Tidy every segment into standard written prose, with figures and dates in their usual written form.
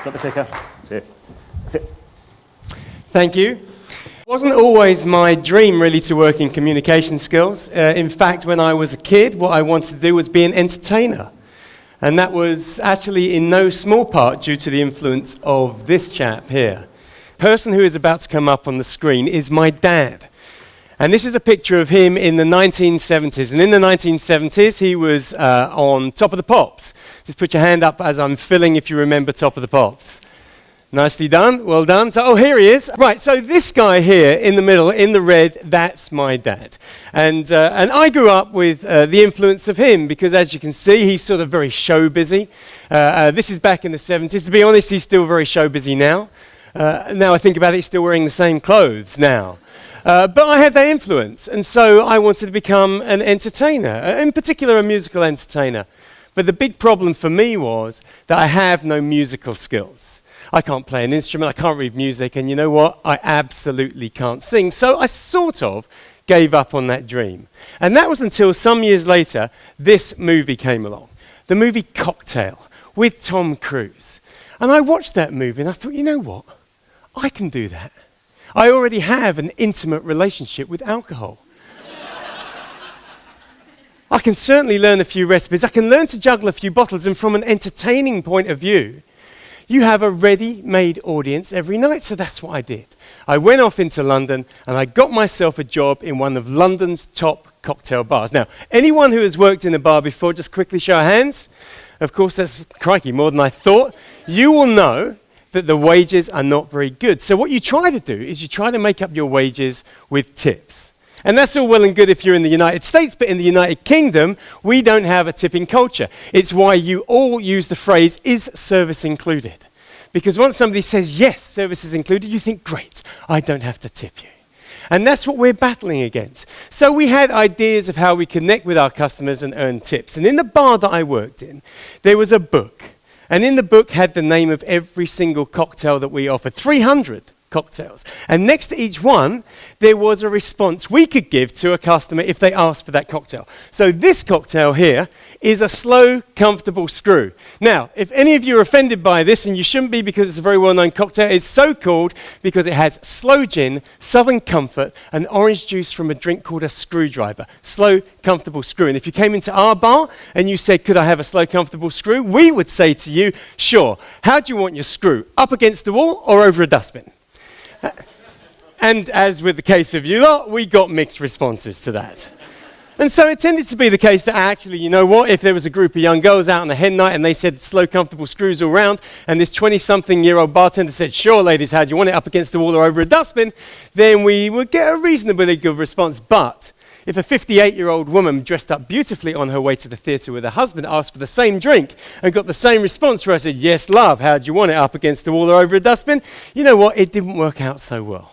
Got the clicker? That's it. That's it. Thank you. It wasn't always my dream, really, to work in communication skills. In fact, when I was a kid, what I wanted to do was be an entertainer. And that was actually in no small part due to the influence of this chap here. The person who is about to come up on the screen is my dad. And this is a picture of him in the 1970s. And in the 1970s, he was on Top of the Pops. Just put your hand up as I'm filling if you remember Top of the Pops. Nicely done, well done. So, here he is. Right, so this guy here in the middle, in the red, that's my dad. And I grew up with the influence of him because, as you can see, he's sort of very show busy. This is back in the 70s. To be honest, he's still very show busy now. Now I think about it, he's still wearing the same clothes now. But I had that influence, and so I wanted to become an entertainer, in particular a musical entertainer. But the big problem for me was that I have no musical skills. I can't play an instrument, I can't read music, and you know what? I absolutely can't sing. So I sort of gave up on that dream. And that was until some years later, this movie came along. The movie Cocktail with Tom Cruise. And I watched that movie and I thought, you know what? I can do that. I already have an intimate relationship with alcohol. I can certainly learn a few recipes. I can learn to juggle a few bottles, and from an entertaining point of view, you have a ready-made audience every night, so that's what I did. I went off into London and I got myself a job in one of London's top cocktail bars. Now, anyone who has worked in a bar before, just quickly show of hands. Of course, that's, crikey, more than I thought. You will know that the wages are not very good. So what you try to do is you try to make up your wages with tips. And that's all well and good if you're in the United States, but in the United Kingdom, we don't have a tipping culture. It's why you all use the phrase, is service included? Because once somebody says, yes, service is included, you think, great, I don't have to tip you. And that's what we're battling against. So we had ideas of how we connect with our customers and earn tips. And in the bar that I worked in, there was a book. And in the book had the name of every single cocktail that we offered, 300 cocktails. And next to each one, there was a response we could give to a customer if they asked for that cocktail. So this cocktail here is a slow, comfortable screw. Now, if any of you are offended by this, and you shouldn't be because it's a very well-known cocktail, it's so called because it has slow gin, Southern Comfort, and orange juice from a drink called a screwdriver. Slow, comfortable screw. And if you came into our bar and you said, could I have a slow, comfortable screw? We would say to you, sure. How do you want your screw? Up against the wall or over a dustbin? And as with the case of you lot, we got mixed responses to that. And so it tended to be the case that actually, you know what, if there was a group of young girls out on a hen night and they said slow, comfortable screws all round, and this 20-something-year-old bartender said, sure, ladies, how do you want it, up against the wall or over a dustbin, then we would get a reasonably good response. But if a 58-year-old woman dressed up beautifully on her way to the theatre with her husband asked for the same drink and got the same response where I said, yes, love, how do you want it, up against the wall or over a dustbin? You know what, it didn't work out so well.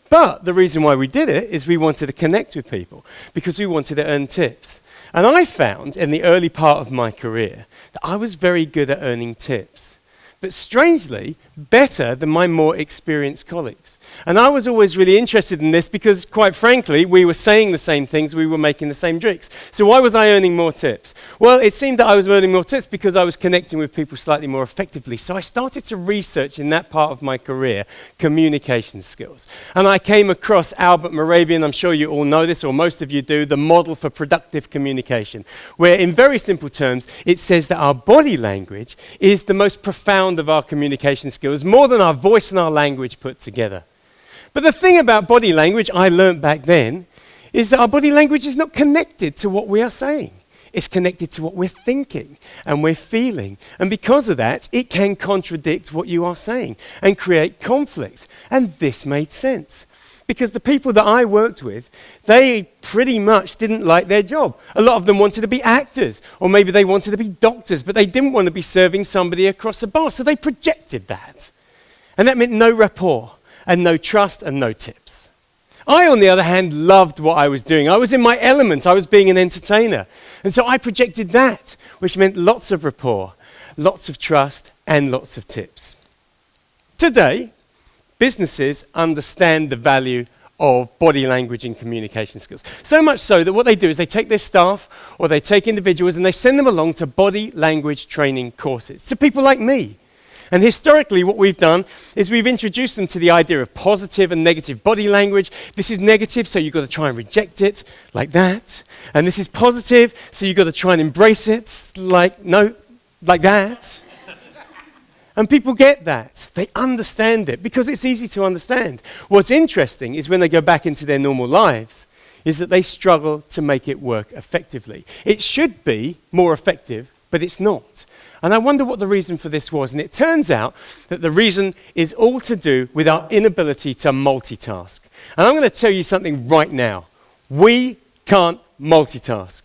But the reason why we did it is we wanted to connect with people because we wanted to earn tips. And I found in the early part of my career that I was very good at earning tips, but strangely better than my more experienced colleagues. And I was always really interested in this because, quite frankly, we were saying the same things, we were making the same drinks. So why was I earning more tips? Well, it seemed that I was earning more tips because I was connecting with people slightly more effectively. So I started to research in that part of my career communication skills. And I came across Albert Morabian, I'm sure you all know this, or most of you do, the model for productive communication, where in very simple terms, it says that our body language is the most profound of our communication skills, more than our voice and our language put together. But the thing about body language, I learned back then, is that our body language is not connected to what we are saying. It's connected to what we're thinking and we're feeling. And because of that, it can contradict what you are saying and create conflicts. And this made sense. Because the people that I worked with, they pretty much didn't like their job. A lot of them wanted to be actors, or maybe they wanted to be doctors, but they didn't want to be serving somebody across a bar, so they projected that. And that meant no rapport, and no trust, and no tips. I, on the other hand, loved what I was doing. I was in my element. I was being an entertainer. And so I projected that, which meant lots of rapport, lots of trust, and lots of tips. Today, businesses understand the value of body language and communication skills. So much so that what they do is they take their staff or they take individuals and they send them along to body language training courses, to people like me. And historically, what we've done is we've introduced them to the idea of positive and negative body language. This is negative, so you've got to try and reject it, like that. And this is positive, so you've got to try and embrace it, like that. And people get that. They understand it, because it's easy to understand. What's interesting is when they go back into their normal lives, is that they struggle to make it work effectively. It should be more effective, but it's not. And I wonder what the reason for this was. And it turns out that the reason is all to do with our inability to multitask. And I'm going to tell you something right now. We can't multitask.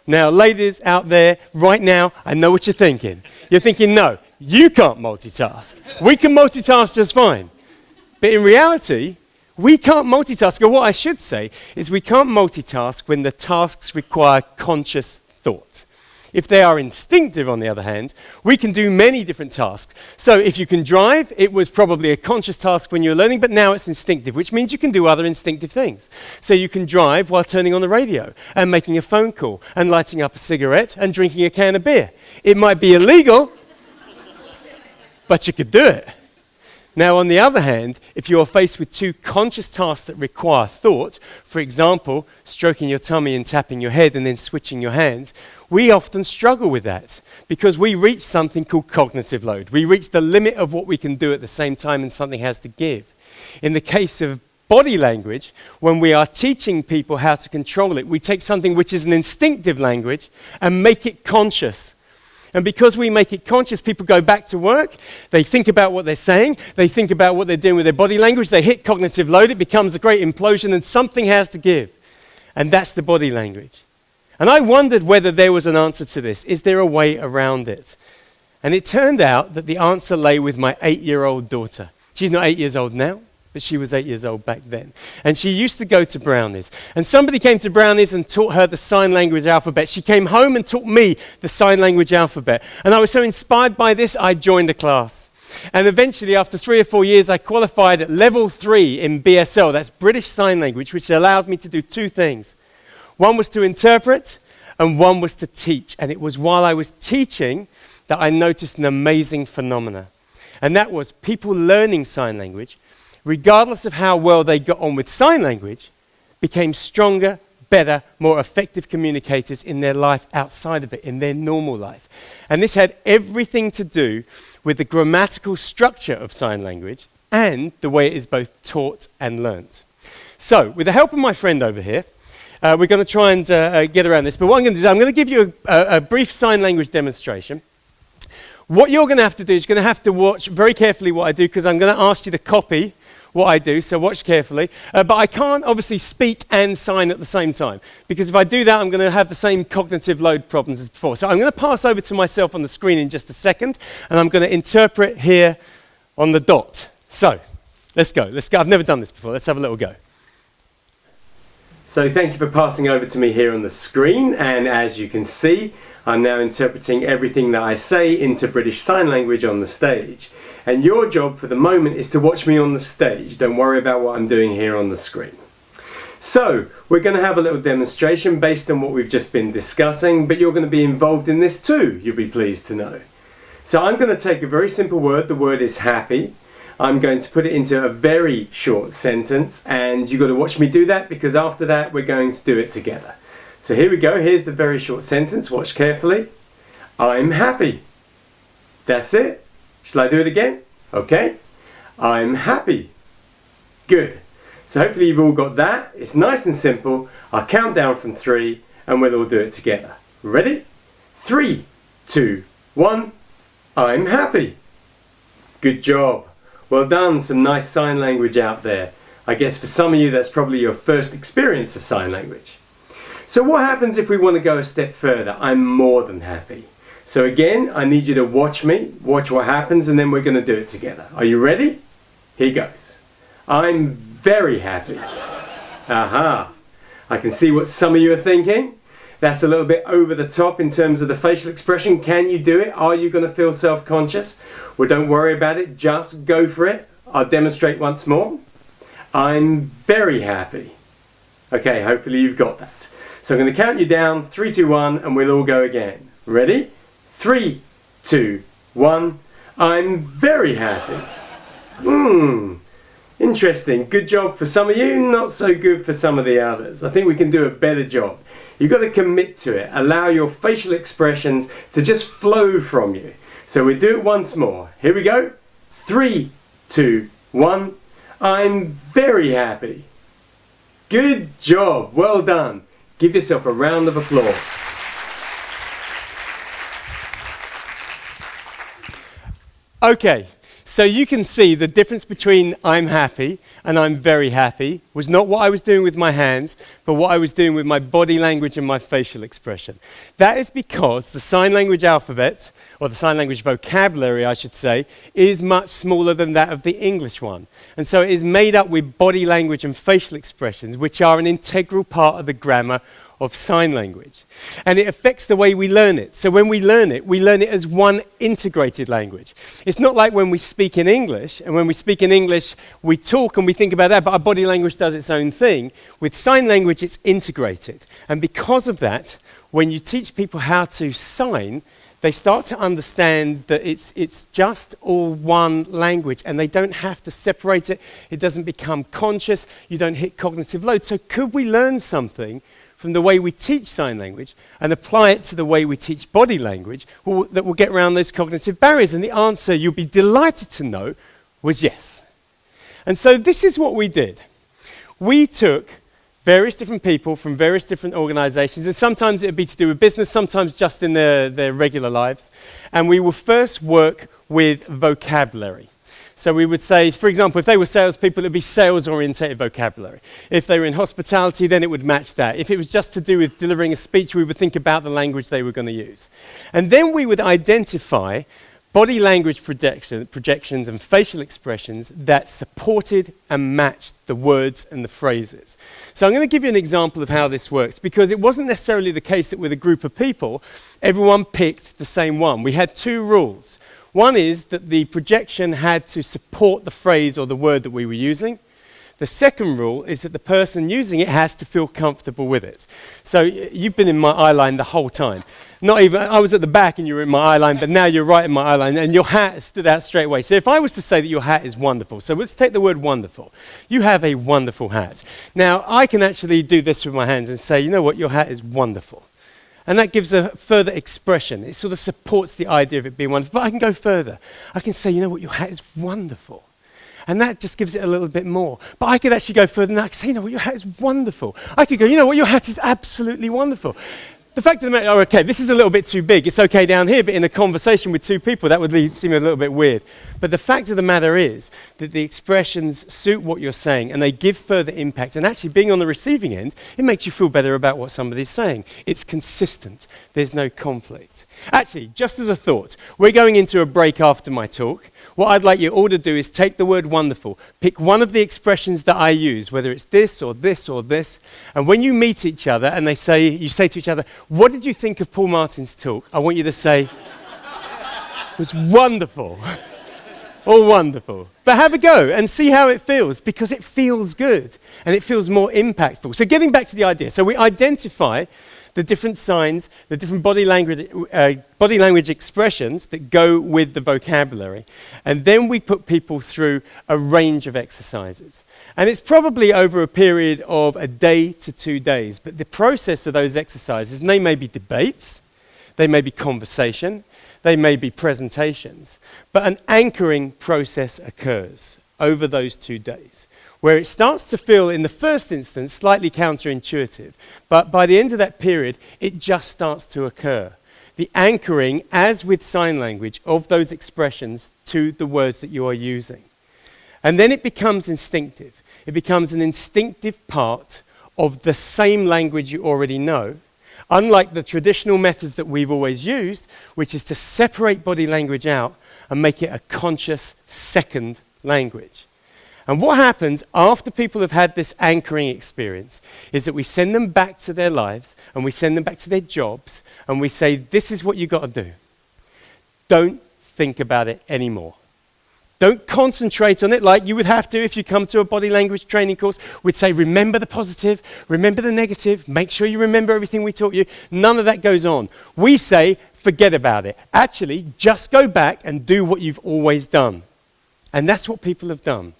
Now, ladies out there, right now, I know what you're thinking. You're thinking, no, you can't multitask. We can multitask just fine. But in reality, we can't multitask. Or what I should say is we can't multitask when the tasks require conscious thought. If they are instinctive, on the other hand, we can do many different tasks. So if you can drive, it was probably a conscious task when you were learning, but now it's instinctive, which means you can do other instinctive things. So you can drive while turning on the radio and making a phone call and lighting up a cigarette and drinking a can of beer. It might be illegal, but you could do it. Now, on the other hand, if you are faced with two conscious tasks that require thought, for example, stroking your tummy and tapping your head and then switching your hands, we often struggle with that because we reach something called cognitive load. We reach the limit of what we can do at the same time and something has to give. In the case of body language, when we are teaching people how to control it, we take something which is an instinctive language and make it conscious. And because we make it conscious, people go back to work, they think about what they're saying, they think about what they're doing with their body language, they hit cognitive load, it becomes a great implosion, and something has to give. And that's the body language. And I wondered whether there was an answer to this. Is there a way around it? And it turned out that the answer lay with my 8-year-old daughter. She's not 8 years old now, but she was 8 years old back then. And she used to go to Brownies. And somebody came to Brownies and taught her the sign language alphabet. She came home and taught me the sign language alphabet. And I was so inspired by this, I joined a class. And eventually, after 3 or 4 years, I qualified at level 3 in BSL. That's British Sign Language, which allowed me to do two things. One was to interpret, and one was to teach. And it was while I was teaching that I noticed an amazing phenomena. And that was people learning sign language, regardless of how well they got on with sign language, became stronger, better, more effective communicators in their life outside of it, in their normal life. And this had everything to do with the grammatical structure of sign language and the way it is both taught and learnt. So, with the help of my friend over here, we're going to try and get around this. But what I'm going to do is I'm going to give you a brief sign language demonstration. What you're going to have to do is you're going to have to watch very carefully what I do, because I'm going to ask you to copy what I do, so watch carefully. But I can't obviously speak and sign at the same time, because if I do that, I'm going to have the same cognitive load problems as before. So I'm going to pass over to myself on the screen in just a second, and I'm going to interpret here on the dot. So, let's go. I've never done this before. Let's have a little go. So thank you for passing over to me here on the screen, and as you can see, I'm now interpreting everything that I say into British Sign Language on the stage. And your job for the moment is to watch me on the stage. Don't worry about what I'm doing here on the screen. So, we're going to have a little demonstration based on what we've just been discussing, but you're going to be involved in this too, you'll be pleased to know. So I'm going to take a very simple word, the word is happy. I'm going to put it into a very short sentence, and you've got to watch me do that, because after that we're going to do it together. So here we go, here's the very short sentence, watch carefully. I'm happy. That's it. Shall I do it again? Okay. I'm happy. Good. So hopefully you've all got that. It's nice and simple. I'll count down from 3 and we'll all do it together. Ready? 3, 2, 1. I'm happy. Good job. Well done. Some nice sign language out there. I guess for some of you that's probably your first experience of sign language. So what happens if we want to go a step further? I'm more than happy. So again, I need you to watch me, watch what happens, and then we're going to do it together. Are you ready? Here goes. I'm very happy. Aha. I can see what some of you are thinking. That's a little bit over the top in terms of the facial expression. Can you do it? Are you going to feel self-conscious? Well, don't worry about it. Just go for it. I'll demonstrate once more. I'm very happy. Okay, hopefully you've got that. So I'm going to count you down, 3, 2, 1, and we'll all go again. Ready? 3, 2, 1. I'm very happy. Interesting. Good job for some of you, not so good for some of the others. I think we can do a better job. You've got to commit to it. Allow your facial expressions to just flow from you. So we'll do it once more. Here we go. 3, 2, 1. I'm very happy. Good job. Well done. Give yourself a round of applause. Okay, so you can see the difference between I'm happy and I'm very happy was not what I was doing with my hands, but what I was doing with my body language and my facial expression. That is because the sign language alphabet, or the sign language vocabulary, I should say, is much smaller than that of the English one. And so it is made up with body language and facial expressions, which are an integral part of the grammar of sign language. And it affects the way we learn it. So when we learn it as one integrated language. It's not like when we speak in English, and when we speak in English, we talk and we think about that, but our body language does its own thing. With sign language, it's integrated. And because of that, when you teach people how to sign, they start to understand that it's just all one language and they don't have to separate it. It doesn't become conscious. You don't hit cognitive load. So could we learn something from the way we teach sign language and apply it to the way we teach body language that will get around those cognitive barriers? And the answer, you'll be delighted to know, was yes. And so this is what we did. We took various different people from various different organizations, and sometimes it would be to do with business, sometimes just in their regular lives. And we will first work with vocabulary. So we would say, for example, if they were salespeople, it would be sales-orientated vocabulary. If they were in hospitality, then it would match that. If it was just to do with delivering a speech, we would think about the language they were going to use. And then we would identify body language projections and facial expressions that supported and matched the words and the phrases. So I'm going to give you an example of how this works, because it wasn't necessarily the case that with a group of people, everyone picked the same one. We had 2 rules. One is that the projection had to support the phrase or the word that we were using. The second rule is that the person using it has to feel comfortable with it. So you've been in my eye line the whole time. Not even, I was at the back and you were in my eye line, but now you're right in my eye line and your hat stood out straight away. So if I was to say that your hat is wonderful, so let's take the word wonderful. You have a wonderful hat. Now I can actually do this with my hands and say, you know what, your hat is wonderful. And that gives a further expression. It sort of supports the idea of it being wonderful. But I can go further. I can say, you know what, your hat is wonderful. And that just gives it a little bit more. But I could actually go further and I could say, you know what, your hat is wonderful. I could go, you know what, your hat is absolutely wonderful. The fact of the matter, oh, okay, this is a little bit too big. It's okay down here, but in a conversation with 2 people, that would seem a little bit weird. But the fact of the matter is that the expressions suit what you're saying and they give further impact. And actually, being on the receiving end, it makes you feel better about what somebody's saying. It's consistent. There's no conflict. Actually, just as a thought, we're going into a break after my talk. What I'd like you all to do is take the word wonderful, pick one of the expressions that I use, whether it's this or this or this, and when you meet each other and you say to each other, what did you think of Paul Martin's talk? I want you to say, it was wonderful. All wonderful. But have a go and see how it feels, because it feels good and it feels more impactful. So getting back to the idea, so we identify the different signs, the different body language expressions that go with the vocabulary. And then we put people through a range of exercises. And it's probably over a period of a day to 2 days. But the process of those exercises, and they may be debates, they may be conversation, they may be presentations, but an anchoring process occurs over those 2 days, where it starts to feel, in the first instance, slightly counterintuitive. But by the end of that period, it just starts to occur. The anchoring, as with sign language, of those expressions to the words that you are using. And then it becomes instinctive. It becomes an instinctive part of the same language you already know, unlike the traditional methods that we've always used, which is to separate body language out and make it a conscious second language. And what happens after people have had this anchoring experience is that we send them back to their lives and we send them back to their jobs and we say, this is what you've got to do. Don't think about it anymore. Don't concentrate on it like you would have to if you come to a body language training course. We'd say, remember the positive, remember the negative, make sure you remember everything we taught you. None of that goes on. We say, forget about it. Actually, just go back and do what you've always done. And that's what people have done.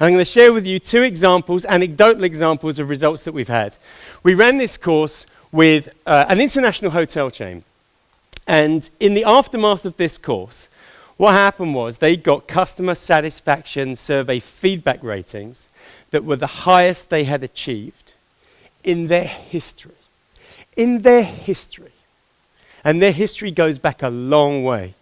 And I'm going to share with you 2 examples, anecdotal examples of results that we've had. We ran this course with an international hotel chain. And in the aftermath of this course, what happened was they got customer satisfaction survey feedback ratings that were the highest they had achieved in their history. In their history. And their history goes back a long way.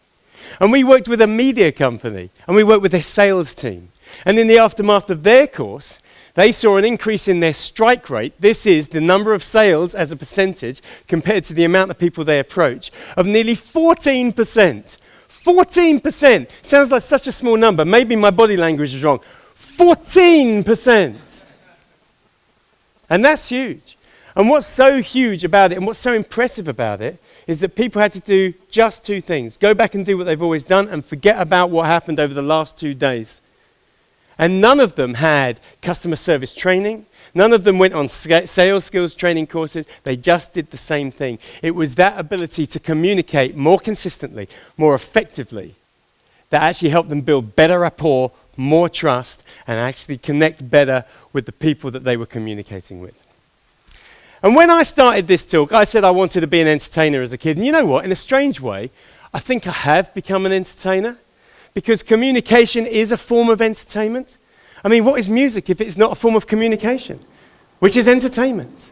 And we worked with a media company, and we worked with their sales team. And in the aftermath of their course, they saw an increase in their strike rate. This is the number of sales as a percentage compared to the amount of people they approach, of nearly 14%. 14%! Sounds like such a small number. Maybe my body language is wrong. 14%! And that's huge. And what's so huge about it and what's so impressive about it is that people had to do just 2 things. Go back and do what they've always done and forget about what happened over the last 2 days. And none of them had customer service training. None of them went on sales skills training courses. They just did the same thing. It was that ability to communicate more consistently, more effectively, that actually helped them build better rapport, more trust, and actually connect better with the people that they were communicating with. And when I started this talk, I said I wanted to be an entertainer as a kid. And you know what? In a strange way, I think I have become an entertainer. Because communication is a form of entertainment. I mean, what is music if it's not a form of communication? Which is entertainment.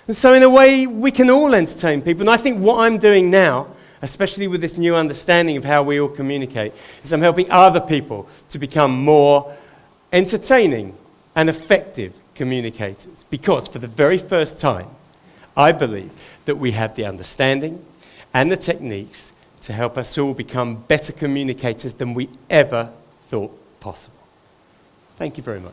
And so in a way, we can all entertain people. And I think what I'm doing now, especially with this new understanding of how we all communicate, is I'm helping other people to become more entertaining and effective communicators. Because for the very first time, I believe that we have the understanding and the techniques to help us all become better communicators than we ever thought possible. Thank you very much.